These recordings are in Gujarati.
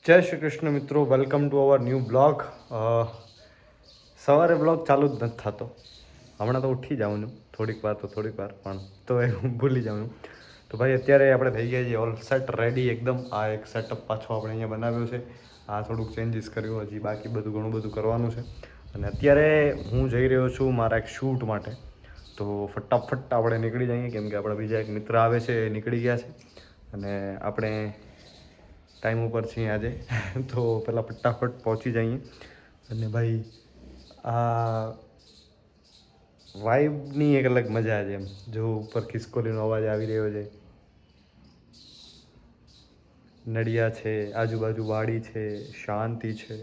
જય શ્રી કૃષ્ણ મિત્રો, welcome to our new blog. સવારે બ્લોગ ચાલુ જ નથી થતો. હમણાં તો ઉઠી જાઉં છું થોડીક વાર પણ તો એ હું ભૂલી જાઉં. તો ભાઈ અત્યારે આપણે થઈ ગયા છીએ ઓલ સેટ રેડી એકદમ. આ એક સેટઅપ પાછો આપણે અહીંયા બનાવ્યો છે. આ થોડુંક ચેન્જીસ કર્યું, હજી બાકી બધું ઘણું બધું કરવાનું છે. અને અત્યારે હું જઈ રહ્યો છું મારા એક શૂટ માટે. તો ફટાફટ આપણે નીકળી જઈએ, કેમ કે આપણા બીજા એક મિત્ર આવે છે, એ નીકળી ગયા છે અને આપણે ટાઈમ ઉપર છીએ આજે. તો પહેલાં ફટાફટ પહોંચી જઈએ. અને ભાઈ આ વાઇબની એક અલગ મજા છે. એમ જો ઉપર ખિસકોલીનો અવાજ આવી રહ્યો છે, નડિયા છે, આજુબાજુ વાડી છે, શાંતિ છે.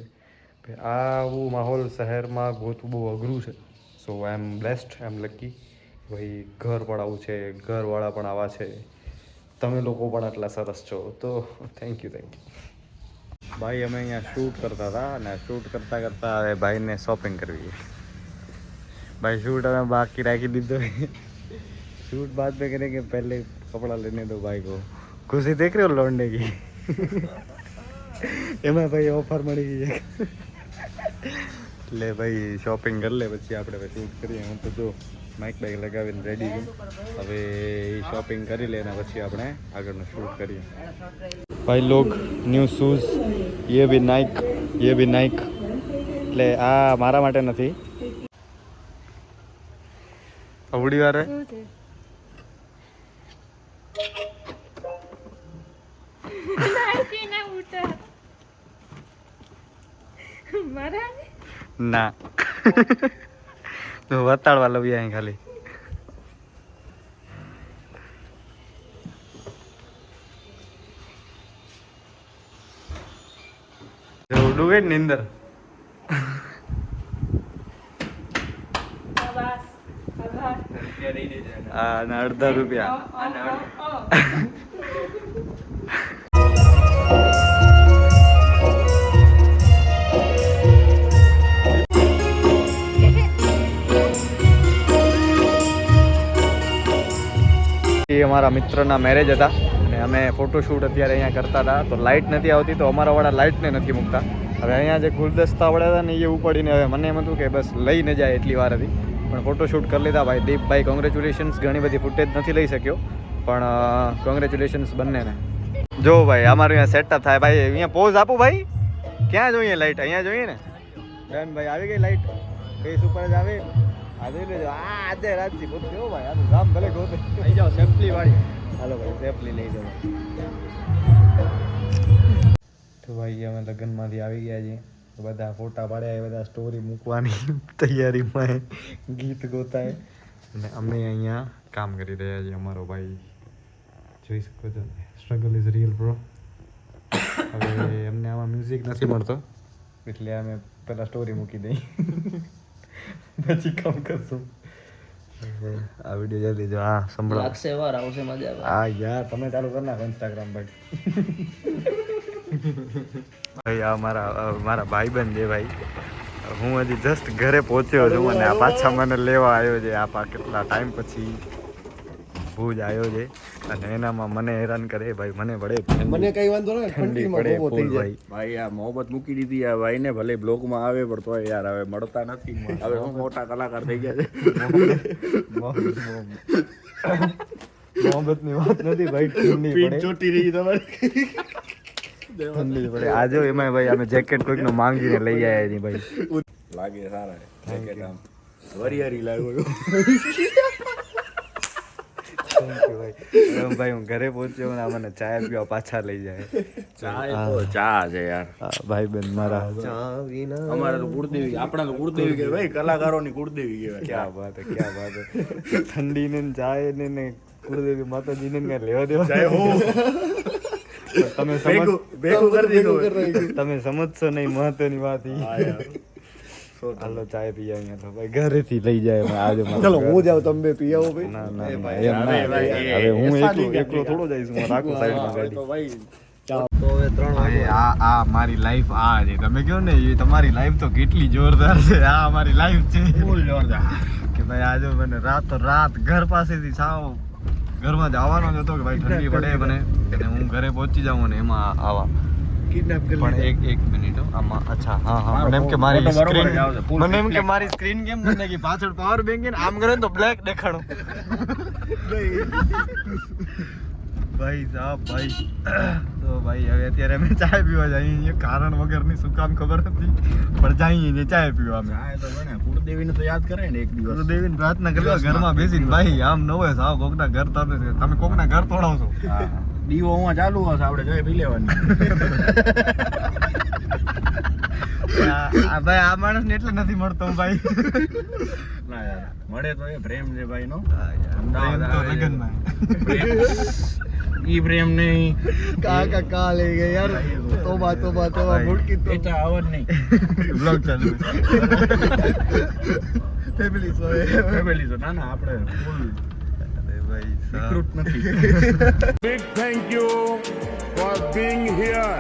આવું માહોલ શહેરમાં ગોતવું બહુ અઘરું છે. સો આઈ એમ બ્લેસ્ડ, આઈ એમ લકી. ભાઈ ઘર પણ આવું છે, ઘરવાળા પણ આવા છે, તમે લોકો પણ આટલા સરસ છો, તો થેન્ક યુ. ભાઈ અમે અહીંયા શૂટ કરતા હતા અને શૂટ કરતાં હવે ભાઈને શોપિંગ કરવી. भाई शूट हमें बाकी राखी दीदो. शूट बाद में करेंगे, पहले कपड़ा लेने दो भाई को. खुशी देख रहे हो लौंडे की. એમાં ભાઈ ઓફર મળી ગઈ છે. એટલે ભાઈ શોપિંગ કરી લે પછી આપણે શૂટ કરીએ. હું તો જો માઇક બાઇક લગાવીને રેડી છું. હવે એ શોપિંગ કરી લે અને પછી આપણે આગળનું શૂટ કરીએ. ભાઈ લોગ ન્યૂ શૂઝ, ये भी नाइक. એટલે આ મારા માટે નથી. અવડી વાર ના તો વતાડવા લવી અહીં ખાલી. ઉડું ગઈ ને અંદર. ₹18. એ અમારા મિત્રના મેરેજ હતા અને અમે ફોટોશૂટ અત્યારે અહીંયા કરતા હતા. તો લાઇટ નથી આવતી, તો અમારા વાળા લાઇટને નથી મૂકતા. હવે અહીંયા જે ગુલદસ્તા વળ્યા હતા ને એ ઉપાડીને હવે મને એમ હતું કે બસ લઈને જાય એટલી વાર હતી, પણ ફોટોશૂટ કરી લીધા ભાઈ. દીપભાઈ કોંગ્રેચ્યુલેશન્સ. ઘણી બધી ફૂટેજ નથી લઈ શક્યો, પણ કોંગ્રેચ્યુલેશન્સ બંનેને. જો ભાઈ અમારું અહીંયા સેટઅપ થાય ભાઈ. અહીંયા પોઝ આપું ભાઈ. ક્યાં જોઈએ લાઇટ? અહીંયા જોઈએ ને. ડન ભાઈ, આવી ગઈ લાઇટ. ફેસ ઉપર જ આવે. આજે લેજો. આજે રાતથી ગોત દેવો ભાઈ. આનું ગામ ભલે ગોતે. લઈ જાઓ સેફલી વાળી. હાલો ભાઈ સેફલી લઈ જાઓ. તો ભાઈ અમે લગ્નમાંથી આવી ગયા છીએ. બધા ફોટા પાડ્યા, એ બધા સ્ટોરી મૂકવાની તૈયારીમાં, ગીત ગોતાય. અને અમે અહીંયા કામ કરી રહ્યા છીએ. અમારો ભાઈ જોઈ શકો છો, સ્ટ્રગલ ઇઝ રિયલ બ્રો. હવે અમને આમાં મ્યુઝિક નથી મળતો, એટલે અમે પહેલાં સ્ટોરી મૂકી દઈ પછી કામ કરશું. આ વિડીયો જલ્દી જો. હા સંભળાવ. લાગશે વાર આવશે મજા આવે. હા યાર તમે ચાલુ કરી નાખો ઇન્સ્ટાગ્રામ પર. ભાઈ આ મારા ભાઈબંધ છે ભાઈ. હું હજી જસ્ટ ઘરે પહોંચ્યો છું અને આ પાછા મને લેવા આવ્યો છે. આ કેટલા ટાઈમ પછી ભુજ આવ્યો છે અને એનામાં મને હેરાન કરે ભાઈ. મને પડે, મને કઈ વાંધો નહીં, ઠંડીમાં બહુ થઈ જાય ભાઈ. આ મોહબ્બત મૂકી દીધી આ ભાઈ ને. ભલે બ્લોગમાં આવે પણ તોય યાર હવે મળતા નથી. હવે હું મોટા કલાકાર થઈ ગયા છે. મોહબ્બતની વાત નથી ભાઈ. ઠંડી પડે, ચોટી રહી તમારી. ઠંડી પડે. આજે એમાં ભાઈ અમે જેકેટ કોઈકનું માંગીને લઈ આવ્યા છીએ ભાઈ. લાગે સારા જેકેટ, આમ વરિયારી લાગ્યો. ભાઈ હું ઘરે પહોંચ્યો ને મને ચા પીવા પાછા લઈ જાય. ચા છે યાર. ભાઈ બેન મારા અમારે તો કુળદેવી, આપણા તો કુળદેવી કે ભાઈ, કલાકારોની કુળદેવી કહેવાય. ક્યાં વાત હે, ક્યાં વાત હે. ઠંડી ને ચાય ને કુળદેવી માતાજી ને લેવા દેવા. તમે તમે સમજશો નહીં મહત્વની વાત. હાલો ચાય પી અહીંયા તો ભાઈ ઘરેથી લઈ જાય આજે. ચલો હું જાઉં, તમે પી આવો ભાઈ. ના ના એમ ના. હવે હું એકલો થોડો જઈશ. હું રાખું સાઈડમાં ગાડી. આ મારી લાઈફ આ છે. તમે કહો ને એ તમારી લાઈફ તો કેટલી જોરદાર છે. આ અમારી લાઈફ છે ફૂલ જોરદાર. કે ભાઈ આજે મને રાત ઘર પાસેથી સાવ ઘરમાં જવાનો જ હતો કે ભાઈ ઠંડી પડે મને અને હું ઘરે પહોંચી જાઉં અને એમાં આવા કિડનેપ કરી પણ લીધા. એક મિનિટ હો. આમાં અચ્છા હા હા મારો મને એમ કે મારી ફોટો બરોબર સ્ક્રીન જ આવશે. Full મને એમ કે reflect. મારી સ્ક્રીન કેમ નથી કે પાછળ પાવર બેંક ને આમ કરે ને તો બ્લેક દેખાણું ભાઈ સાહેબ ભાઈ તો ભાઈ હવે અત્યારે અમે ચાય પીવા જઈએ કારણ વગરની શું કામ ખબર નથી પણ જઈએ ચાય પીવા અમે હા, એ તો ગણે. કુળદેવીને તો યાદ કરે ને એક દિવસ. ગુરુદેવીને પ્રાર્થના કરી લો ઘરમાં બેસીને ભાઈ આમ ન હોય સાવ કોકના ઘર તમે કોકના ઘર તોડાવશો હા. દીવો હું ચાલુ હશે આપણે જોઈ પી લેવાની. આ ભાઈ આ માણસને એટલે નથી મળતો ભાઈ ના યાર, મળે તો એ પ્રેમ છે ભાઈ નો. પ્રેમ તો લગનમાં ઈ પ્રેમ નહીં. કા ले गए यार तोबा तोबा तोबा मुड़की तो એ તો આવડ નહીં. બ્લોગ ચાલુ फैमिली सोए ફેમિલી તો ના ના આપણે ફૂલ અરે ભાઈ સાહેબ વિકૃત નથી. Big thank you for being here.